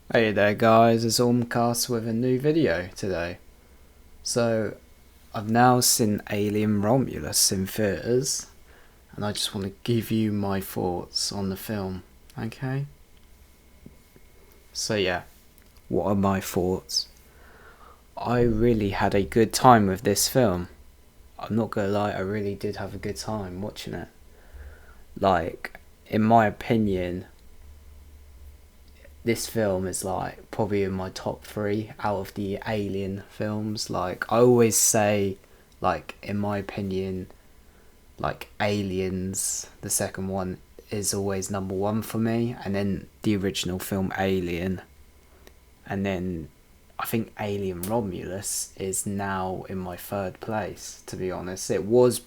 Hey there guys, it's Ormcast with a new video today. So, I've now seen Alien Romulus in theatres, and I just want to give you my thoughts on the film, okay? So yeah, what are my thoughts? I really had a good time with this film. I'm not gonna lie, I really did have a good time watching it. Like, in my opinion, this film is like probably in my top three out of the Alien films. Like I always say, like in my opinion, like Aliens, the second one is always number one for me, and then the original film Alien, and then I think Alien Romulus is now in my third place. To be honest, it was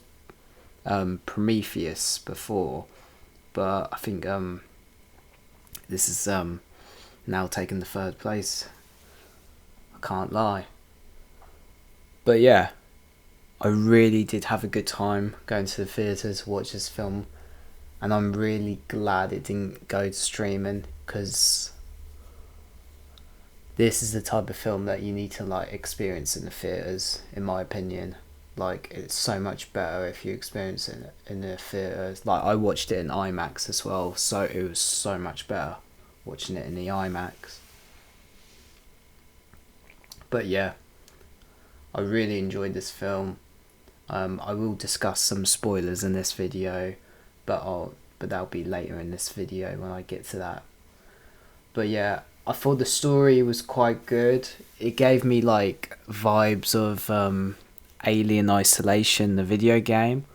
Prometheus before, but I think this is now taking the third place. I can't lie. But yeah, I really did have a good time going to the theatre to watch this film, and I'm really glad it didn't go to streaming because this is the type of film that you need to like experience in the theatres, in my opinion. Like it's so much better if you experience it in the theatres. Like I watched it in IMAX as well, so it was so much better watching it in the IMAX. But yeah, I really enjoyed this film. I will discuss some spoilers in this video, but that'll be later in this video when I get to that. But yeah, I thought the story was quite good. It gave me like vibes of Alien Isolation, the video game,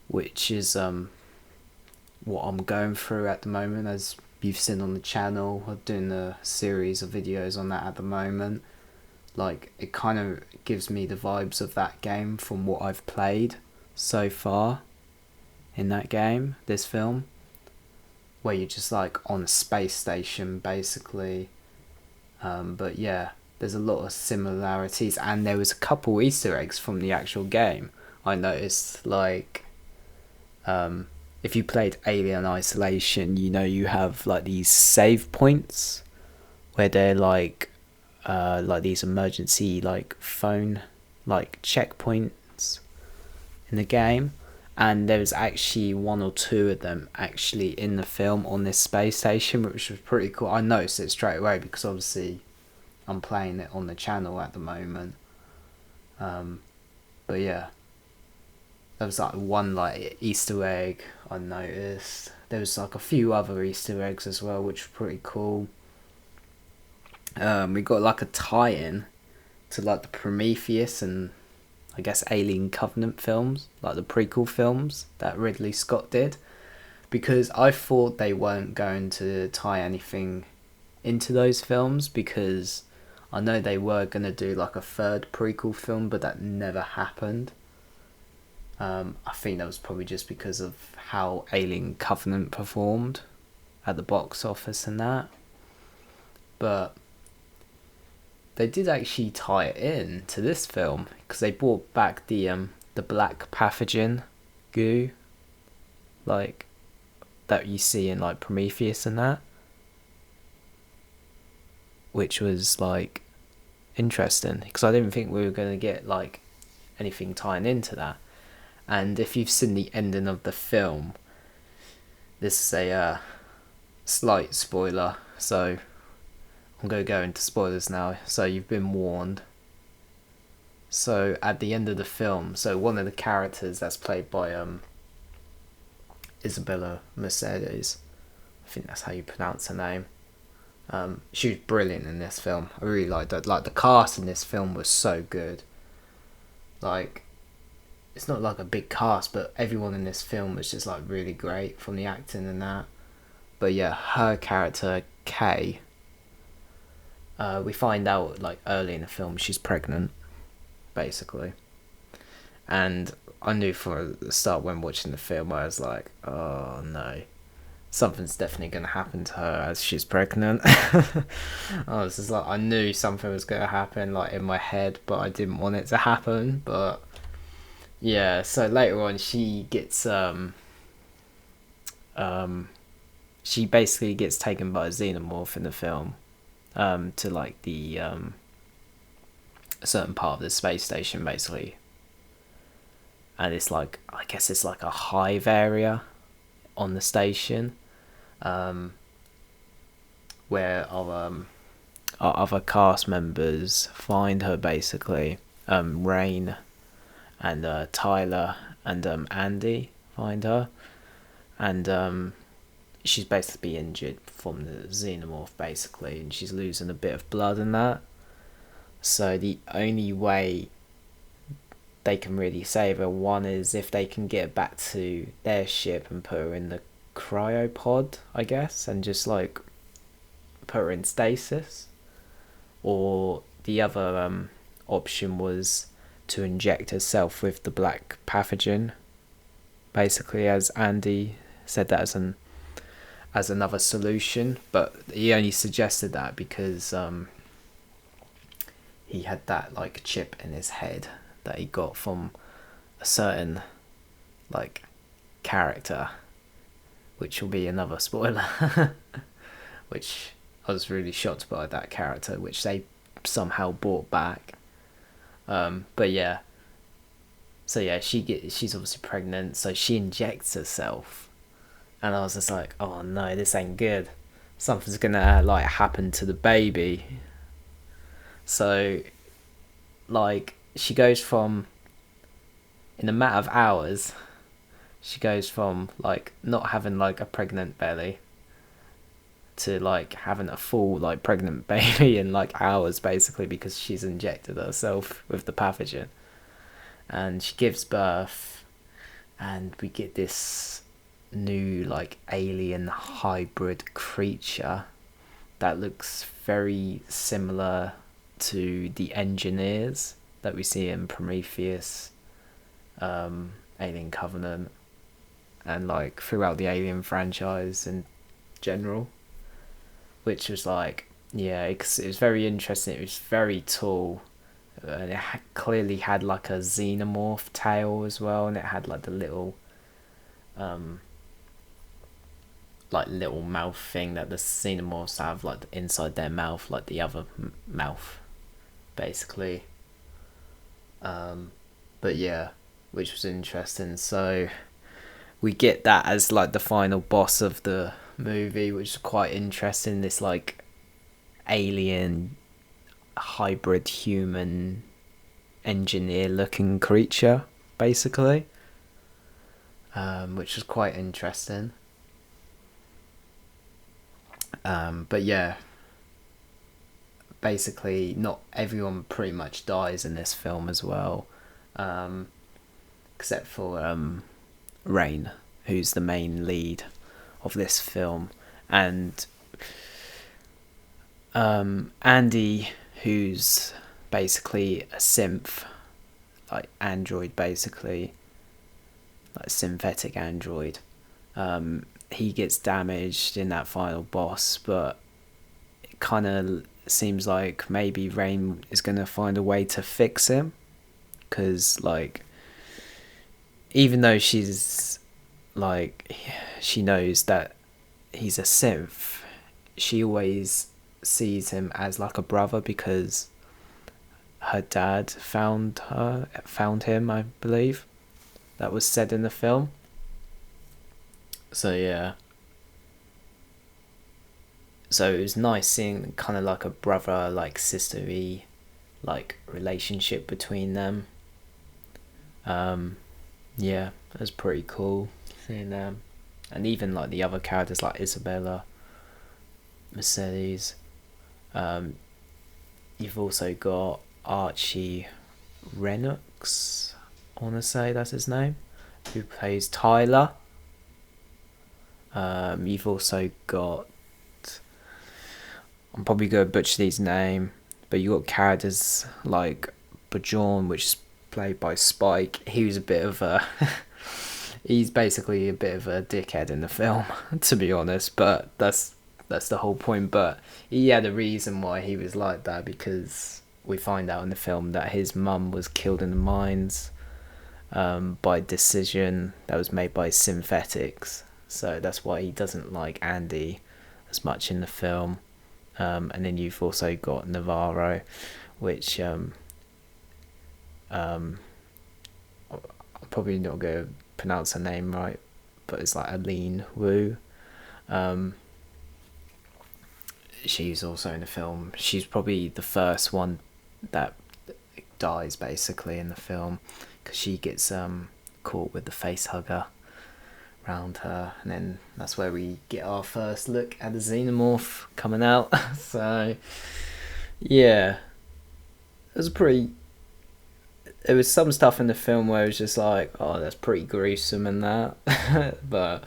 which is what I'm going through at the moment, as you've seen on the channel. I'm doing a series of videos on that at the moment. Like it kind of gives me the vibes of that game from what I've played so far in that game, this film, where you're just like on a space station basically. But yeah, there's a lot of similarities, and there was a couple Easter eggs from the actual game. I noticed like if you played Alien Isolation, you know you have like these save points where they're like these emergency like phone like checkpoints in the game, and there was actually one or two of them actually in the film on this space station, which was pretty cool. I noticed it straight away because obviously I'm playing it on the channel at the moment. But yeah, there was like one like Easter egg I noticed. There was like a few other Easter eggs as well, which were pretty cool. We got like a tie-in to like the Prometheus and I guess Alien Covenant films, like the prequel films that Ridley Scott did, because I thought they weren't going to tie anything into those films, because I know they were going to do like a third prequel film, but that never happened. I think that was probably just because of how Alien Covenant performed at the box office and that. But they did actually tie it in to this film because they brought back the black pathogen goo, like that you see in like Prometheus and that, which was like interesting because I didn't think we were going to get like anything tying into that. And if you've seen the ending of the film, this is a slight spoiler, so I'm going to go into spoilers now, so you've been warned. So at the end of the film, so one of the characters that's played by Isabella Mercedes, I think that's how you pronounce her name. She was brilliant in this film. I really liked that. Like the cast in this film was so good. Like it's not like a big cast, but everyone in this film was just like really great from the acting and that. But yeah, her character Kay, we find out like early in the film she's pregnant, basically. And I knew from the start when watching the film, I was like, oh no, something's definitely going to happen to her as she's pregnant. I was just like, I knew something was going to happen like in my head, but I didn't want it to happen. But yeah, so later on she gets she basically gets taken by a xenomorph in the film, to like the a certain part of the space station basically, and it's like, I guess it's like a hive area on the station, where our other cast members find her basically. Rain and Tyler and Andy find her, and she's basically injured from the xenomorph basically, and she's losing a bit of blood and that. So the only way they can really save her, one, is if they can get her back to their ship and put her in the cryopod, I guess, and just like put her in stasis. Or the other option was to inject herself with the black pathogen, basically, as Andy said that as another solution, but he only suggested that because he had that like chip in his head that he got from a certain like character, which will be another spoiler. Which I was really shocked by, that character, which they somehow brought back. But yeah, so yeah, she's obviously pregnant, so she injects herself, and I was just like, oh no, this ain't good. Something's gonna like happen to the baby. So, like, she goes from, in a matter of hours, she goes from like not having like a pregnant belly to like having a full like pregnant baby in like hours basically, because she's injected herself with the pathogen. And she gives birth, and we get this new like alien hybrid creature that looks very similar to the engineers that we see in Prometheus, Alien Covenant, and like throughout the Alien franchise in general, which was like, yeah, it was very interesting. It was very tall, and it clearly had like a xenomorph tail as well, and it had like the little little mouth thing that the xenomorphs have like inside their mouth, like the other mouth basically. But yeah, which was interesting. So we get that as like the final boss of the movie, which is quite interesting. This like alien hybrid human engineer looking creature basically, which was quite interesting. But yeah, basically not everyone pretty much dies in this film as well, except for Rain, who's the main lead of this film, and Andy, who's basically a synth, like android basically, like synthetic android. He gets damaged in that final boss, but it kind of seems like maybe Rain is going to find a way to fix him, because like, even though she's like, she knows that he's a synth, she always sees him as like a brother, because her dad found him, I believe. That was said in the film. So yeah. So it was nice seeing kind of like a brother, like sister-y, like relationship between them. Yeah, it was pretty cool seeing them, and even like the other characters like Isabella, Mercedes. You've also got Archie Renux, I want to say that's his name, who plays Tyler. You've also got, I'm probably going to butcher his name, but you got characters like Bjorn, which is played by Spike. He was a bit of a he's basically a bit of a dickhead in the film, to be honest, but that's the whole point. But he had a reason why he was like that, because we find out in the film that his mum was killed in the mines by a decision that was made by synthetics. So that's why he doesn't like Andy as much in the film. And then you've also got Navarro, which I'm probably not going to pronounce her name right, but it's like Aline Wu. She's also in the film. She's probably the first one that dies basically in the film, because she gets caught with the face hugger around her, and then that's where we get our first look at the xenomorph coming out. So yeah, there was some stuff in the film where it was just like, oh, that's pretty gruesome and that. But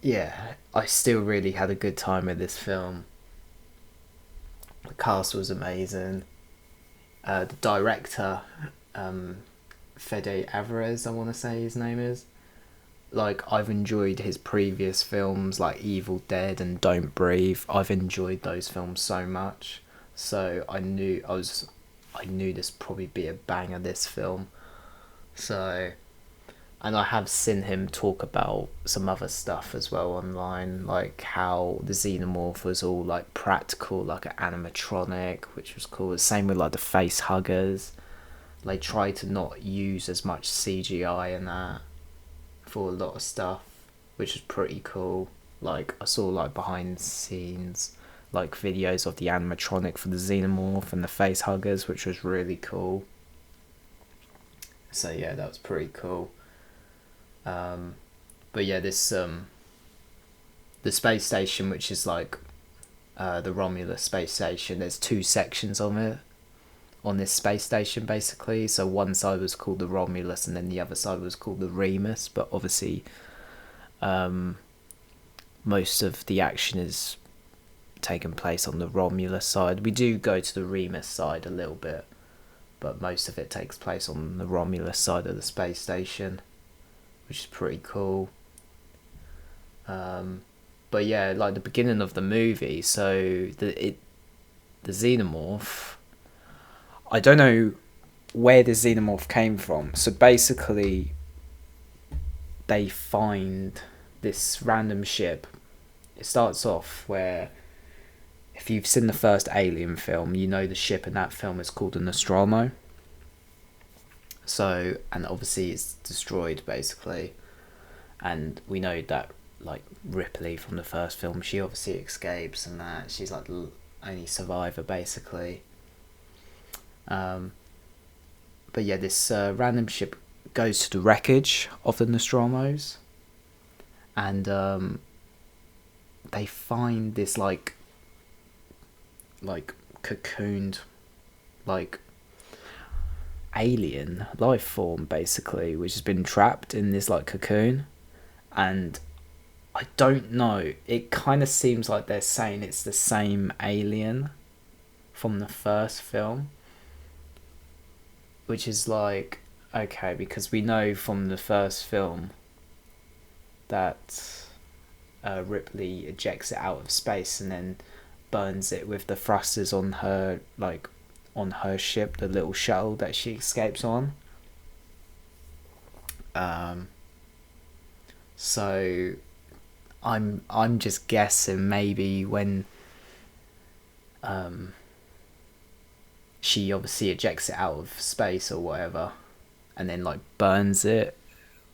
yeah, I still really had a good time with this film. The cast was amazing. The director, Fede Alvarez, I want to say his name is. Like, I've enjoyed his previous films like Evil Dead and Don't Breathe. I've enjoyed those films so much. So I knew this probably be a banger, this film. So, and I have seen him talk about some other stuff as well online, like how the xenomorph was all like practical, like an animatronic, which was cool. Same with like the face huggers. They tried to not use as much CGI in that for a lot of stuff, which is pretty cool. Like, I saw like behind the scenes like videos of the animatronic for the xenomorph and the face huggers, which was really cool. So yeah, that was pretty cool. But yeah, this the space station, which is like the Romulus space station, there's two sections of it on this space station basically. So one side was called the Romulus and then the other side was called the Remus, but obviously most of the action is taking place on the Romulus side. We do go to the Remus side a little bit, but most of it takes place on the Romulus side of the space station, which is pretty cool. But yeah, like the beginning of the movie, so the xenomorph, I don't know where the xenomorph came from. So basically, they find this random ship. It starts off where, if you've seen the first Alien film, you know the ship in that film is called the Nostromo. So, and obviously it's destroyed basically. And we know that like Ripley from the first film, she obviously escapes and that. She's like the only survivor basically. But yeah, this random ship goes to the wreckage of the Nostromos. And they find this like cocooned like alien life form basically, which has been trapped in this like cocoon. And I don't know, it kind of seems like they're saying it's the same alien from the first film, which is like, okay, because we know from the first film that Ripley ejects it out of space and then burns it with the thrusters on her, like on her ship, the little shuttle that she escapes on. So I'm just guessing maybe when she obviously ejects it out of space or whatever and then like burns it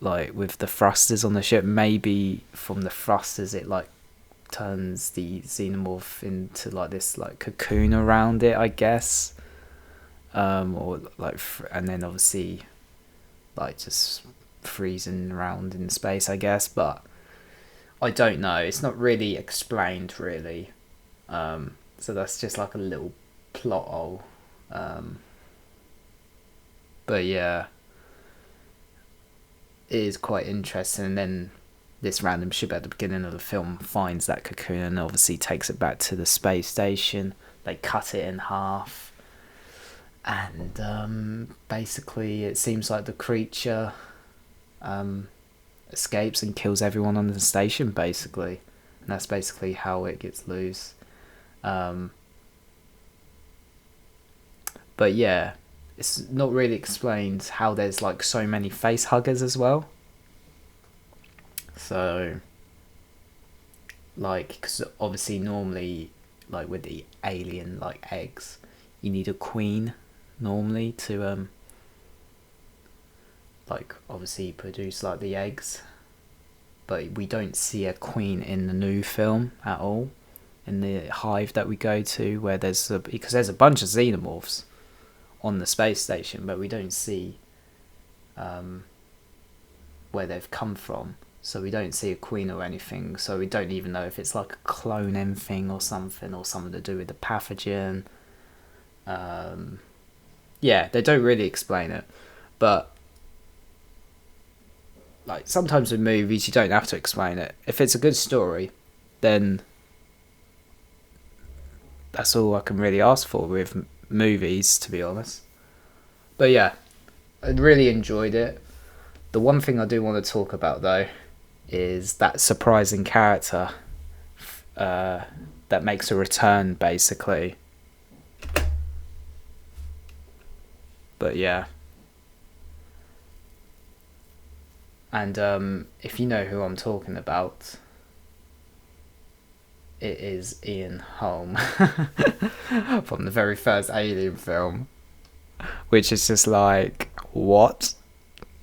like with the thrusters on the ship, maybe from the thrusters it like turns the xenomorph into like this like cocoon around it, I guess, or like, and then obviously like just freezing around in space, I guess. But I don't know, it's not really explained really, so that's just like a little plot hole. But yeah, it is quite interesting. And then this random ship at the beginning of the film finds that cocoon and obviously takes it back to the space station. They cut it in half, and basically it seems like the creature escapes and kills everyone on the station basically, and that's basically how it gets loose. But yeah, it's not really explained how there's like so many face huggers as well. So like, because obviously normally like with the alien like eggs, you need a queen normally to like obviously produce like the eggs, but we don't see a queen in the new film at all. In the hive that we go to, where because there's a bunch of xenomorphs on the space station, but we don't see where they've come from. So we don't see a queen or anything. So we don't even know if it's like a clone thing or something to do with the pathogen. Yeah, they don't really explain it, but like sometimes with movies you don't have to explain it. If it's a good story, then that's all I can really ask for with movies, to be honest. But yeah, I really enjoyed it. The one thing I do want to talk about though is that surprising character that makes a return basically. But yeah. And if you know who I'm talking about, it is Ian Holm from the very first Alien film, which is just like, what?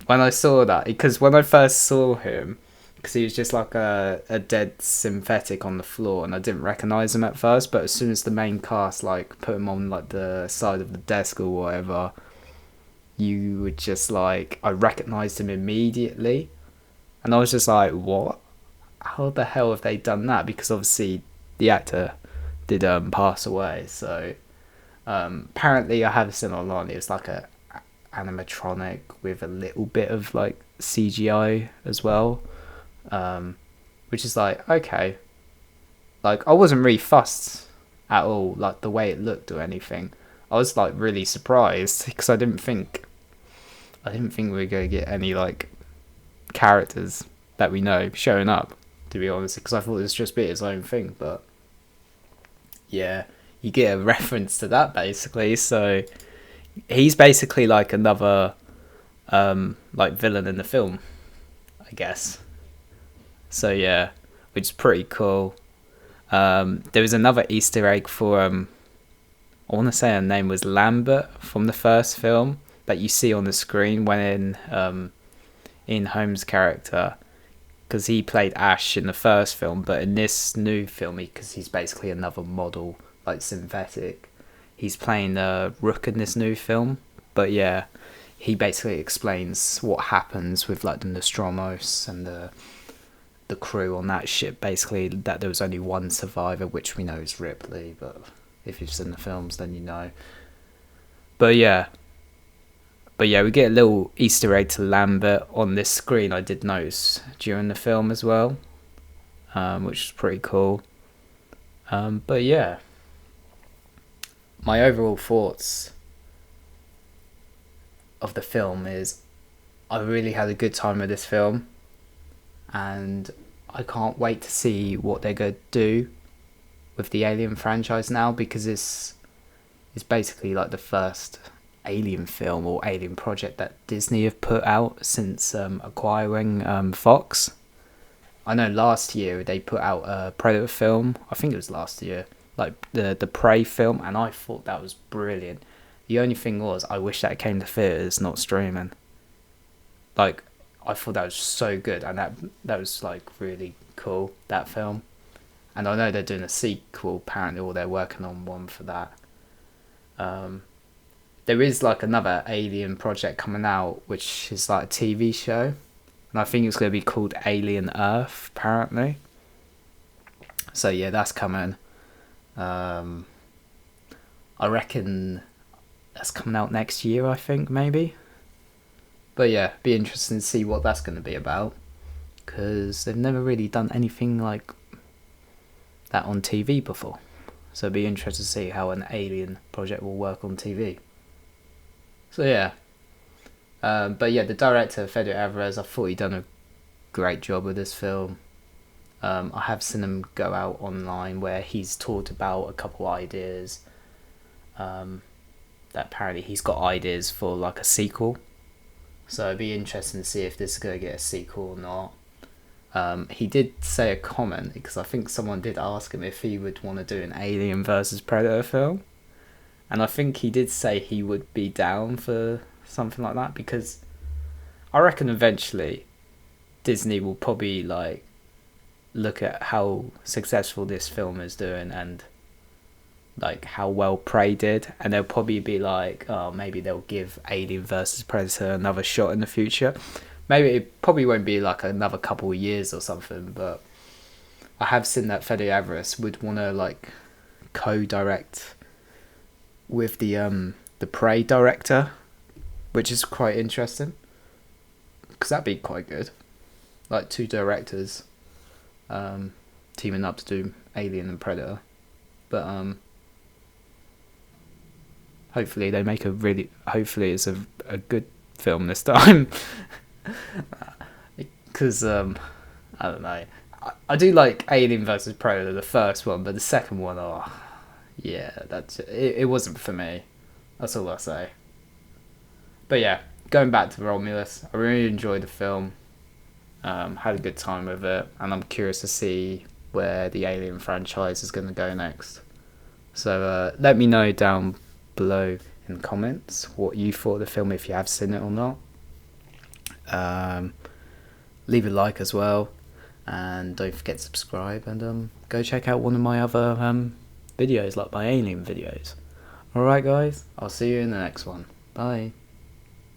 When I saw that, because when I first saw him, because he was just like a dead synthetic on the floor, and I didn't recognise him at first, but as soon as the main cast like put him on like the side of the desk or whatever, you would just like, I recognised him immediately, and I was just like, what? How the hell have they done that? Because obviously the actor did pass away, so apparently I have seen online it was like a animatronic with a little bit of like CGI as well, which is like, okay, like I wasn't really fussed at all like the way it looked or anything. I was like really surprised because I didn't think we were going to get any like characters that we know showing up, to be honest, because I thought it was just be its own thing. But yeah, you get a reference to that basically. So he's basically like another like villain in the film, I guess. So yeah, which is pretty cool. There was another Easter egg for I want to say her name was Lambert from the first film that you see on the screen when in Holmes' character, because he played Ash in the first film, but in this new film, because he's basically another model, like synthetic, he's playing Rook in this new film. But yeah, he basically explains what happens with like the Nostromos and the crew on that ship, basically that there was only one survivor, which we know is Ripley, but if you've seen the films then you know. But yeah, we get a little Easter egg to Lambert on this screen, I did notice during the film as well, which is pretty cool. But yeah, my overall thoughts of the film is I really had a good time with this film, and I can't wait to see what they're going to do with the Alien franchise now, because it's basically like the first Alien film or Alien project that Disney have put out since acquiring Fox. I know last year they put out a Predator film, I think it was last year, like the Prey film, and I thought that was brilliant. The only thing was, I wish that came to theaters, not streaming. Like, I thought that was so good, and that was like really cool, that film. And I know they're doing a sequel apparently, or they're working on one for that. There is like another Alien project coming out, which is like a TV show, and I think it's going to be called Alien Earth apparently. So yeah, that's coming. I reckon that's coming out next year, I think, maybe. But yeah, be interesting to see what that's going to be about, because they've never really done anything like that on TV before. So it'd be interesting to see how an Alien project will work on TV. So yeah. But yeah, the director, Fede Alvarez, I thought he'd done a great job with this film. I have seen him go out online where he's talked about a couple ideas. That apparently he's got ideas for like a sequel. So it'd be interesting to see if this is going to get a sequel or not. he did say a comment, because I think someone did ask him if he would want to do an Alien versus Predator film, and I think he did say he would be down for something like that, because I reckon eventually Disney will probably like look at how successful this film is doing and like how well Prey did, and they'll probably be like, oh, maybe they'll give Alien versus Predator another shot in the future. Maybe it probably won't be like another couple of years or something, but I have seen that Fede Alvarez would want to like co-direct with the Prey director, which is quite interesting, because that'd be quite good, like two directors teaming up to do Alien and Predator. But hopefully they make hopefully it's a good film this time. Because I don't know, I do like Alien versus Predator, the first one, but the second one, oh yeah, that's it wasn't for me. That's all I say. But yeah, going back to Romulus, I really enjoyed the film. Had a good time with it, and I'm curious to see where the Alien franchise is going to go next. So let me know down below in the comments what you thought of the film, if you have seen it or not. Leave a like as well, and don't forget to subscribe, and go check out one of my other videos, like my Alien videos. Alright guys, I'll see you in the next one. Bye.